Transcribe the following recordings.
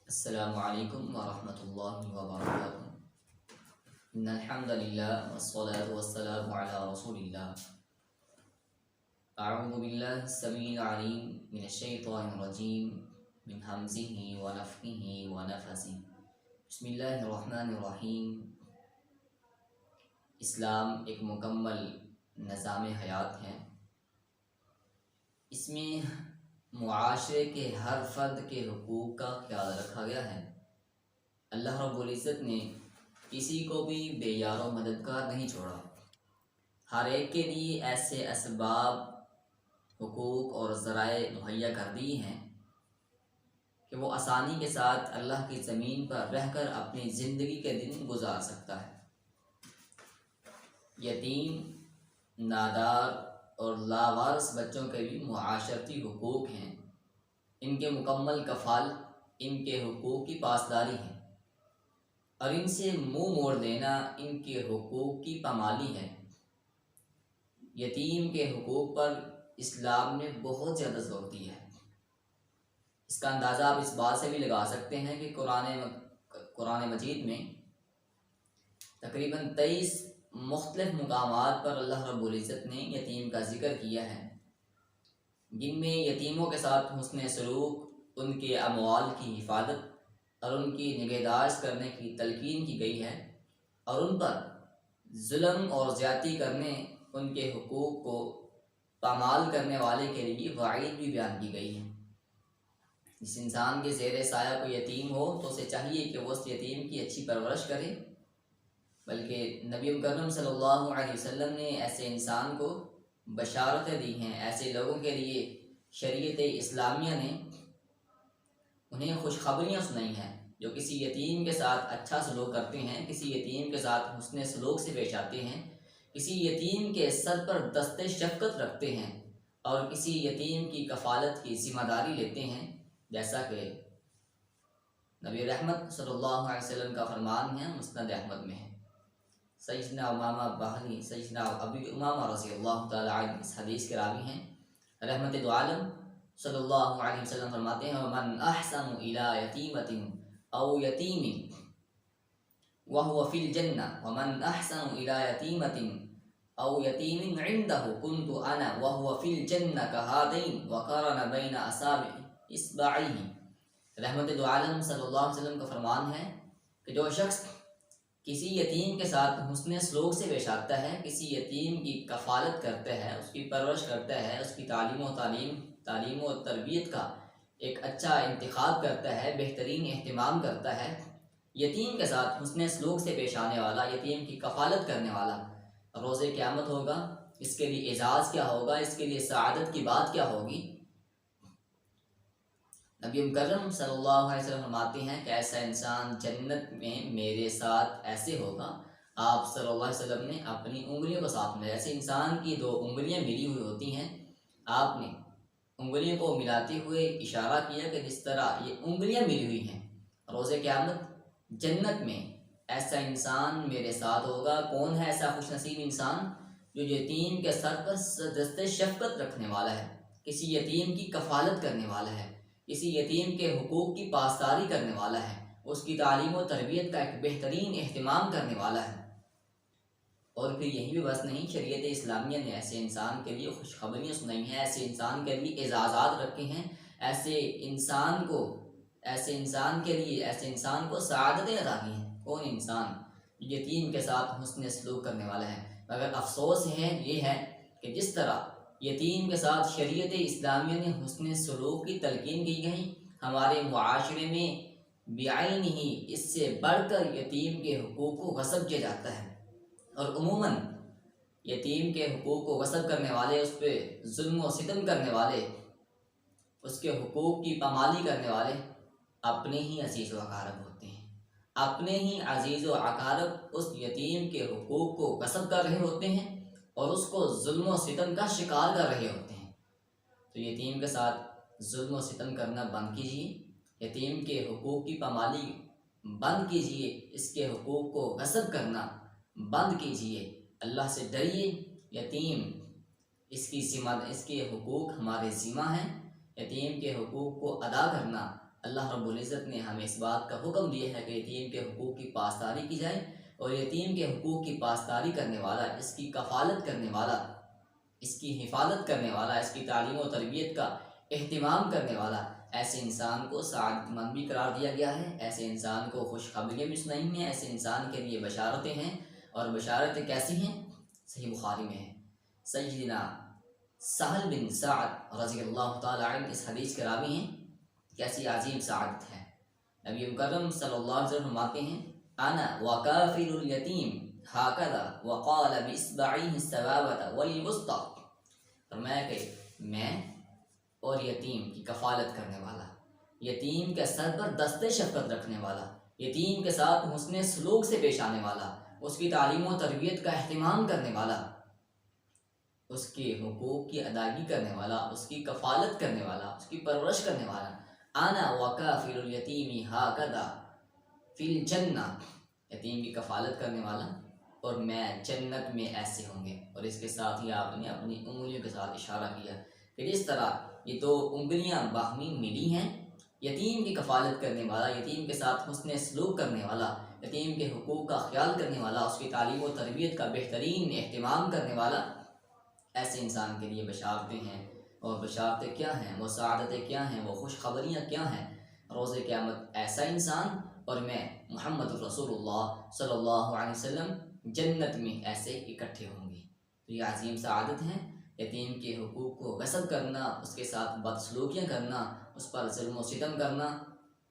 السلام علیکم ورحمۃ اللہ وبرکاتہ۔ ان الحمد للہ والصلاة والسلام علی رسول اللہ۔ اعوذ باللہ السمیع العلیم من الشیطان الرجیم من حمزہ ونفخہ ونفثہ۔ بسم اللہ الرحمن الرحیم۔ اسلام ایک مکمل نظام حیات ہے۔ اس میں معاشرے کے ہر فرد کے حقوق کا خیال رکھا گیا ہے۔ اللہ رب العزت نے کسی کو بھی بے یار و مددگار نہیں چھوڑا۔ ہر ایک کے لیے ایسے اسباب، حقوق اور ذرائع مہیا کر دی ہیں کہ وہ آسانی کے ساتھ اللہ کی زمین پر رہ کر اپنی زندگی کے دن گزار سکتا ہے۔ یتیم، نادار اور لاوارث بچوں کے بھی معاشرتی حقوق ہیں۔ ان کے مکمل کفالت ان کے حقوق کی پاسداری ہے، اور ان سے منہ موڑ دینا ان کے حقوق کی پامالی ہے۔ یتیم کے حقوق پر اسلام نے بہت زیادہ زور دیا ہے۔ اس کا اندازہ آپ اس بات سے بھی لگا سکتے ہیں کہ قرآن مجید میں تقریباً 23 مختلف مقامات پر اللہ رب العزت نے یتیم کا ذکر کیا ہے، جن میں یتیموں کے ساتھ حسن سلوک، ان کے اموال کی حفاظت اور ان کی نگہداشت کرنے کی تلقین کی گئی ہے، اور ان پر ظلم اور زیادتی کرنے، ان کے حقوق کو پامال کرنے والے کے لیے وعید بھی بیان کی گئی ہے۔ جس انسان کے زیر سایہ کوئی یتیم ہو تو اسے چاہیے کہ وہ اس یتیم کی اچھی پرورش کرے، بلکہ نبی مکرم صلی اللہ علیہ وسلم نے ایسے انسان کو بشارتیں دی ہیں۔ ایسے لوگوں کے لیے شریعت اسلامیہ نے انہیں خوشخبریاں سنائی ہیں جو کسی یتیم کے ساتھ اچھا سلوک کرتے ہیں، کسی یتیم کے ساتھ حسن سلوک سے پیش آتے ہیں، کسی یتیم کے سر پر دست شفقت رکھتے ہیں اور کسی یتیم کی کفالت کی ذمہ داری لیتے ہیں، جیسا کہ نبی رحمت صلی اللہ علیہ وسلم کا فرمان ہے، مسند احمد میں ہے۔ سیدنا امامہ باہلی، سیدنا ابی امامہ رضی اللہ تعالیٰ عنہ اس حدیث کے راوی ہیں۔ رحمت دو عالم صلی اللہ علیہ وسلم فرماتے ہیں، وَمَنْ أَحْسَنُ إِلَىٰ يَتِيمَةٍ أَوْ يَتِيمٍ وَهُوَ فِي الْجَنَّةِ وَمَنْ أَحْسَنُ إِلَىٰ يَتِيمَةٍ أَوْ يَتِيمٍ عِنْدَهُ كُنْتُ أَنَا وَهُوَ فِي الْجَنَّةِ كَهَاتَيْنِ وَقَارَنَ بَيْنَ أَصَابِعِ إِصْبَعَيْهِ۔ رحمت دو عالم صلی اللہ علیہ وسلم کا فرمان ہے کہ جو شخص کسی یتیم کے ساتھ حسن سلوک سے پیش آتا ہے، کسی یتیم کی کفالت کرتا ہے، اس کی پرورش کرتا ہے، اس کی تعلیم و تربیت کا ایک اچھا انتخاب کرتا ہے، بہترین اہتمام کرتا ہے، یتیم کے ساتھ حسن سلوک سے پیش آنے والا، یتیم کی کفالت کرنے والا، روز قیامت ہوگا، اس کے لیے اعزاز کیا ہوگا، اس کے لیے سعادت کی بات کیا ہوگی۔ نبی مکرم صلی اللہ علیہ وسلم فرماتے ہیں کہ ایسا انسان جنت میں میرے ساتھ ایسے ہوگا۔ آپ صلی اللہ علیہ وسلم نے اپنی انگلیوں کو ساتھ ملایا، ایسے انسان کی 2 انگلیاں ملی ہوئی ہوتی ہیں، آپ نے انگلیوں کو ملاتے ہوئے اشارہ کیا کہ جس طرح یہ انگلیاں ملی ہوئی ہیں، روز قیامت جنت میں ایسا انسان میرے ساتھ ہوگا۔ کون ہے ایسا خوش نصیب انسان؟ جو یتیم کے سر پر دست شفقت رکھنے والا ہے، کسی یتیم کی کفالت کرنے والا ہے، کسی یتیم کے حقوق کی پاسداری کرنے والا ہے، اس کی تعلیم و تربیت کا ایک بہترین اہتمام کرنے والا ہے۔ اور پھر یہی بھی بس نہیں، شریعت اسلامیہ نے ایسے انسان کے لیے خوشخبریاں سنائی ہیں، ایسے انسان کے لیے اعزازات رکھے ہیں، ایسے انسان کو سعادتیں عطا کی ہیں۔ کون انسان؟ یتیم کے ساتھ حسن سلوک کرنے والا ہے۔ مگر افسوس یہ ہے کہ جس طرح یتیم کے ساتھ شریعت اسلامیہ نے حسن سلوک کی تلقین کی گئی، ہمارے معاشرے میں بعین ہی اس سے بڑھ کر یتیم کے حقوق کو غصب کیا جاتا ہے، اور عموماً یتیم کے حقوق کو غصب کرنے والے، اس پہ ظلم و ستم کرنے والے، اس کے حقوق کی پامالی کرنے والے اپنے ہی عزیز و اقارب ہوتے ہیں۔ اپنے ہی عزیز و اقارب اس یتیم کے حقوق کو غصب کر رہے ہوتے ہیں اور اس کو ظلم و ستم کا شکار کر رہے ہوتے ہیں۔ تو یتیم کے ساتھ ظلم و ستم کرنا بند کیجیے، یتیم کے حقوق کی پامالی بند کیجیے، اس کے حقوق کو غصب کرنا بند کیجیے، اللہ سے ڈریے۔ یتیم اس کے حقوق ہمارے ذمہ ہیں، یتیم کے حقوق کو ادا کرنا اللہ رب العزت نے ہمیں اس بات کا حکم دیا ہے کہ یتیم کے حقوق کی پاسداری کی جائے، اور یتیم کے حقوق کی پاسداری کرنے والا، اس کی کفالت کرنے والا، اس کی حفاظت کرنے والا، اس کی تعلیم و تربیت کا اہتمام کرنے والا، ایسے انسان کو سعادت مند بھی قرار دیا گیا ہے، ایسے انسان کو خوشخبریاں بھی سنائی ہیں، ایسے انسان کے لیے بشارتیں ہیں، اور بشارتیں کیسی ہیں؟ صحیح بخاری میں ہے، سیدنا سہل بن سعد رضی اللہ تعالیٰ عنہ اس حدیث کے راوی ہیں۔ کیسی عظیم سعادت ہے! نبی مکرم صلی اللہ علیہ وسلم فرماتے ہیں، انا وکافل الیتیم ہاکذا وقال باصبعیہ السبابۃ والوسطی، فرمایا کہ میں اور یتیم کی کفالت کرنے والا، یتیم کے سر پر دست شفقت رکھنے والا، یتیم کے ساتھ حسن سلوک سے پیش آنے والا، اس کی تعلیم و تربیت کا اہتمام کرنے والا، اس کے حقوق کی ادائیگی کرنے والا، اس کی کفالت کرنے والا، اس کی پرورش کرنے والا، انا وکافل الیتیم ہاکذا فی الجنہ، یتیم کی کفالت کرنے والا اور میں جنت میں ایسے ہوں گے۔ اور اس کے ساتھ ہی آپ نے اپنی انگلیوں کے ساتھ اشارہ کیا کہ جس طرح یہ دو انگلیاں باہمی ملی ہیں، یتیم کی کفالت کرنے والا، یتیم کے ساتھ حسن سلوک کرنے والا، یتیم کے حقوق کا خیال کرنے والا، اس کی تعلیم و تربیت کا بہترین اہتمام کرنے والا، ایسے انسان کے لیے بشارتیں ہیں۔ اور بشارتیں کیا ہیں؟ وہ سعادتیں کیا ہیں؟ وہ خوشخبریاں کیا ہیں؟ روز قیامت ایسا انسان اور میں محمد رسول اللہ صلی اللہ علیہ وسلم جنت میں ایسے اکٹھے ہوں گے۔ تو یہ عظیم سعادت ہے۔ یتیم کے حقوق کو غصب کرنا، اس کے ساتھ بدسلوکیاں کرنا، اس پر ظلم و ستم کرنا،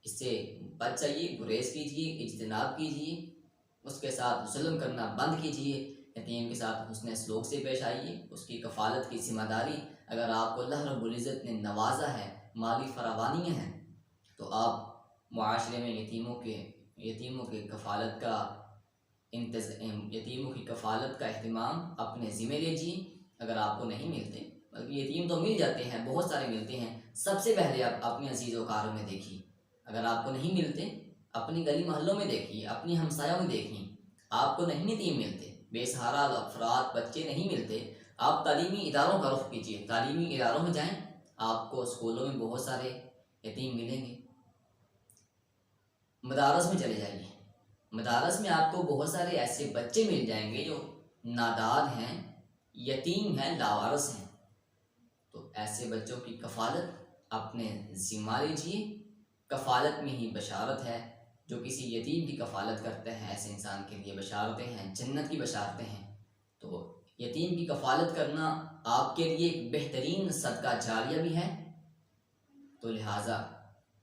اس سے بچ جائیے، گریز کیجیے، اجتناب کیجیے، اس کے ساتھ ظلم کرنا بند کیجیے، یتیم کے ساتھ حسن سلوک سے پیش آئیے، اس کی کفالت کی ذمہ داری اگر آپ کو اللہ رب العزت نے نوازا ہے، مالی فراوانیاں ہیں، تو آپ معاشرے میں یتیموں کے کفالت کا یتیموں کی کفالت کا اہتمام اپنے ذمہ لیجیے۔ اگر آپ کو نہیں ملتے، بلکہ یتیم تو مل جاتے ہیں، بہت سارے ملتے ہیں، سب سے پہلے آپ اپنے عزیز و کاروں میں دیکھیے۔ اگر آپ کو نہیں ملتے، اپنی گلی محلوں میں دیکھیے، اپنی ہمسایوں میں دیکھیے، آپ کو نہیں یتیم ملتے، بے سہارا افراد، بچے نہیں ملتے، آپ تعلیمی اداروں کا رخ کیجیے، تعلیمی اداروں میں جائیں، آپ کو اسکولوں میں بہت سارے یتیم ملیں گے۔ مدارس میں چلے جائیے، مدارس میں آپ کو بہت سارے ایسے بچے مل جائیں گے جو نادار ہیں، یتیم ہیں، لاوارث ہیں۔ تو ایسے بچوں کی کفالت اپنے ذمہ لیجیے۔ کفالت میں ہی بشارت ہے، جو کسی یتیم کی کفالت کرتے ہیں ایسے انسان کے لیے بشارتیں ہیں، جنت کی بشارتیں ہیں۔ تو یتیم کی کفالت کرنا آپ کے لیے ایک بہترین صدقہ جاریہ بھی ہے، تو لہٰذا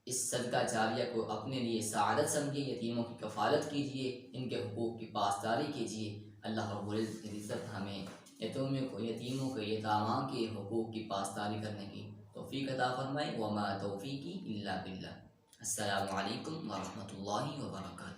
اس صدقہ جاریہ کو اپنے لیے سعادت سمجھیے، یتیموں کی کفالت کیجیے، ان کے حقوق کی پاسداری کیجیے۔ اللہ رب العزت ہمیں یتیموں کے یتاماں کے حقوق کی پاسداری کرنے کی توفیق عطا فرمائے۔ وما توفیقی الا باللہ۔ السلام علیکم ورحمۃ اللہ وبرکاتہ۔